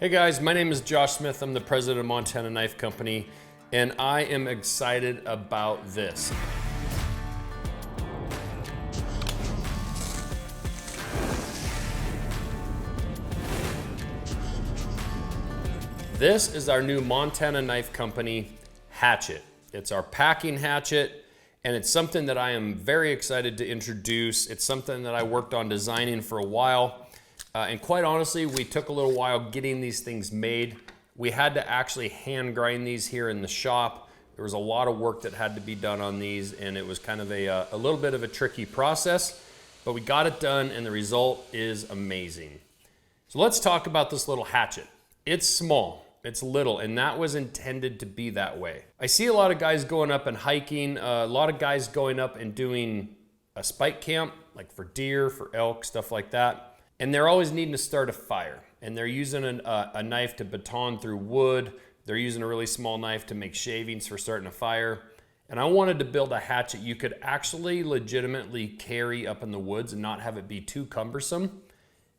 Hey guys, my name is Josh Smith. I'm the president of Montana Knife Company, and I am excited about this. This is our new Montana Knife Company hatchet. It's our packing hatchet, and it's something that I am very excited to introduce. It's something that I worked on designing for a while. And quite honestly, we took a little while getting these things made. We had to actually hand grind these here in the shop. There was a lot of work that had to be done on these, and it was kind of a little bit of a tricky process, but we got it done, and the result is amazing. So let's talk about this little hatchet. It's small, it's little, and that was intended to be that way. I see a lot of guys going up and hiking, a lot of guys going up and doing a spike camp, like for deer, for elk, stuff like that. And they're always needing to start a fire. And they're using a knife to baton through wood. They're using a really small knife to make shavings for starting a fire. And I wanted to build a hatchet you could actually legitimately carry up in the woods and not have it be too cumbersome,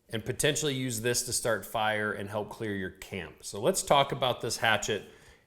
and potentially use this to start fire and help clear your camp. So let's talk about this hatchet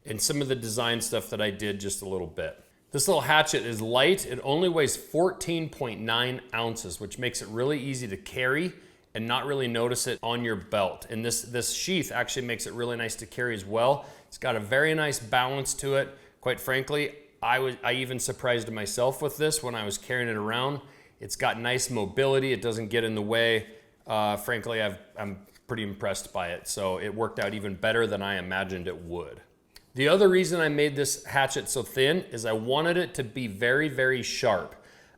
and some of the design stuff that I did just a little bit. This little hatchet is light. It only weighs 14.9 ounces, which makes it really easy to carry and not really notice it on your belt. And this sheath actually makes it really nice to carry as well. It's got a very nice balance to it. Quite frankly, I even surprised myself with this when I was carrying it around. It's got nice mobility. It doesn't get in the way. Frankly, I'm pretty impressed by it. So it worked out even better than I imagined it would. The other reason I made this hatchet so thin is I wanted it to be very, very sharp.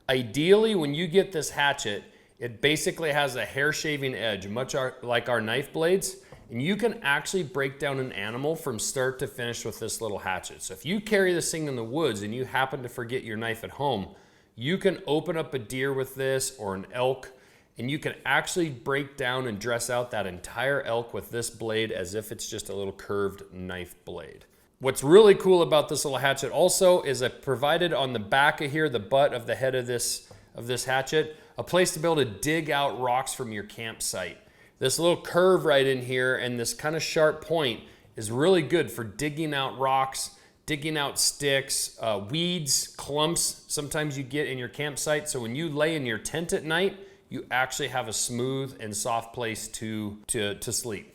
Ideally, when you get this hatchet, it basically has a hair shaving edge, much like our knife blades, and you can actually break down an animal from start to finish with this little hatchet. So if you carry this thing in the woods and you happen to forget your knife at home, you can open up a deer with this or an elk, and you can actually break down and dress out that entire elk with this blade as if it's just a little curved knife blade. What's really cool about this little hatchet also is I provided on the back of here, the butt of the head of this hatchet, a place to be able to dig out rocks from your campsite. This little curve right in here and this kind of sharp point is really good for digging out rocks, digging out sticks, weeds, clumps sometimes you get in your campsite. So when you lay in your tent at night, you actually have a smooth and soft place to sleep.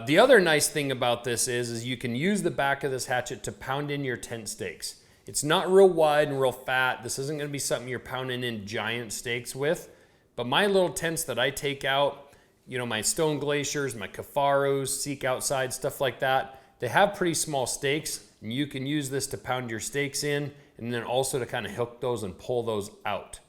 The other nice thing about this is you can use the back of this hatchet to pound in your tent stakes. It's not real wide and real fat. This isn't going to be something you're pounding in giant stakes with. But my little tents that I take out, you know, my stone glaciers, my Kafaros, Seek Outside, stuff like that, they have pretty small stakes, and you can use this to pound your stakes in and then also to kind of hook those and pull those out.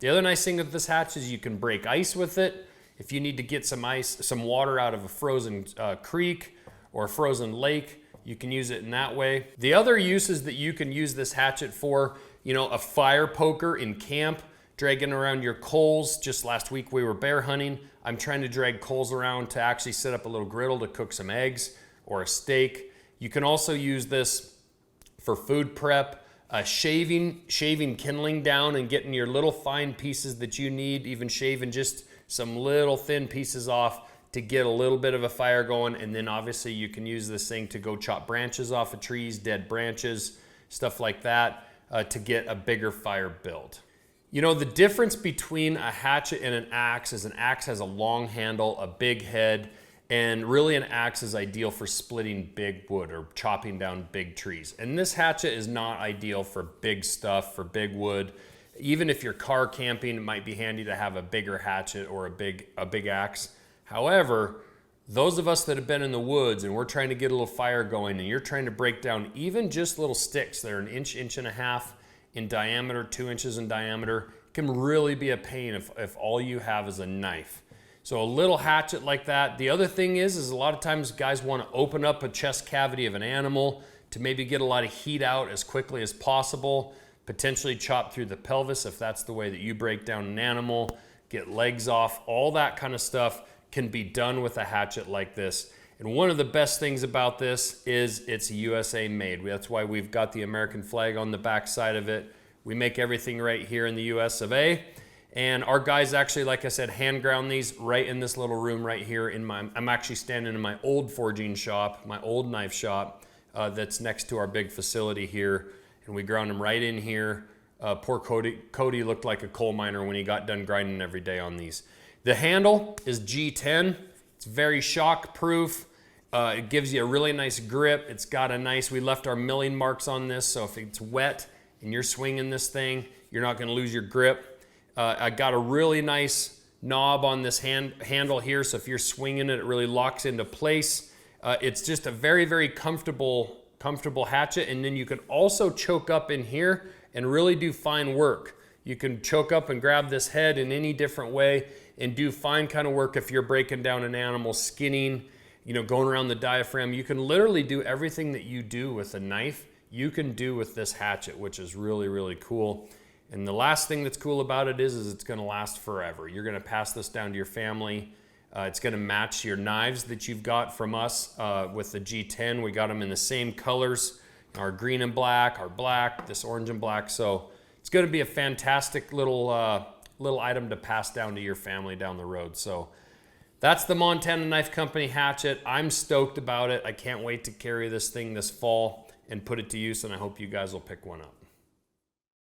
The other nice thing with this hatchet is you can break ice with it. If you need to get some water out of a frozen creek or a frozen lake, you can use it in that way. The other uses that you can use this hatchet for, you know, a fire poker in camp, dragging around your coals. Just last week we were bear hunting. I'm trying to drag coals around to actually set up a little griddle to cook some eggs or a steak. You can also use this for food prep, shaving kindling down and getting your little fine pieces that you need, even shaving just some little thin pieces off to get a little bit of a fire going. And then obviously you can use this thing to go chop branches off of trees, dead branches, stuff like that, to get a bigger fire built. You know, the difference between a hatchet and an axe is an axe has a long handle, a big head, and really an axe is ideal for splitting big wood or chopping down big trees. And this hatchet is not ideal for big stuff, for big wood. Even if you're car camping, it might be handy to have a bigger hatchet or a big axe. However, those of us that have been in the woods and we're trying to get a little fire going and you're trying to break down even just little sticks that are an inch, inch and a half in diameter, 2 inches in diameter, can really be a pain if all you have is a knife. So a little hatchet like that. The other thing is a lot of times guys want to open up a chest cavity of an animal to maybe get a lot of heat out as quickly as possible, potentially chop through the pelvis if that's the way that you break down an animal, get legs off, all that kind of stuff can be done with a hatchet like this. And one of the best things about this is it's USA made. That's why we've got the American flag on the back side of it. We make everything right here in the US of A. And our guys actually, like I said, hand ground these right in this little room right here I'm actually standing in my old forging shop, my old knife shop that's next to our big facility here. And we ground them right in here. Poor Cody looked like a coal miner when he got done grinding every day on these. The handle is G10. It's very shock proof. It gives you a really nice grip. It's got a nice, we left our milling marks on this, so if it's wet and you're swinging this thing, you're not gonna lose your grip. I got a really nice knob on this handle here, so if you're swinging it, it really locks into place. It's just a very, very comfortable hatchet, and then you can also choke up in here and really do fine work. You can choke up and grab this head in any different way and do fine kind of work if you're breaking down an animal, skinning, you know, going around the diaphragm. You can literally do everything that you do with a knife, you can do with this hatchet, which is really, really cool. And the last thing that's cool about it is it's gonna last forever. You're gonna pass this down to your family. It's gonna match your knives that you've got from us with the G10. We got them in the same colors, our green and black, our black, this orange and black. So it's gonna be a fantastic little item to pass down to your family down the road. So that's the Montana Knife Company hatchet. I'm stoked about it. I can't wait to carry this thing this fall and put it to use, and I hope you guys will pick one up.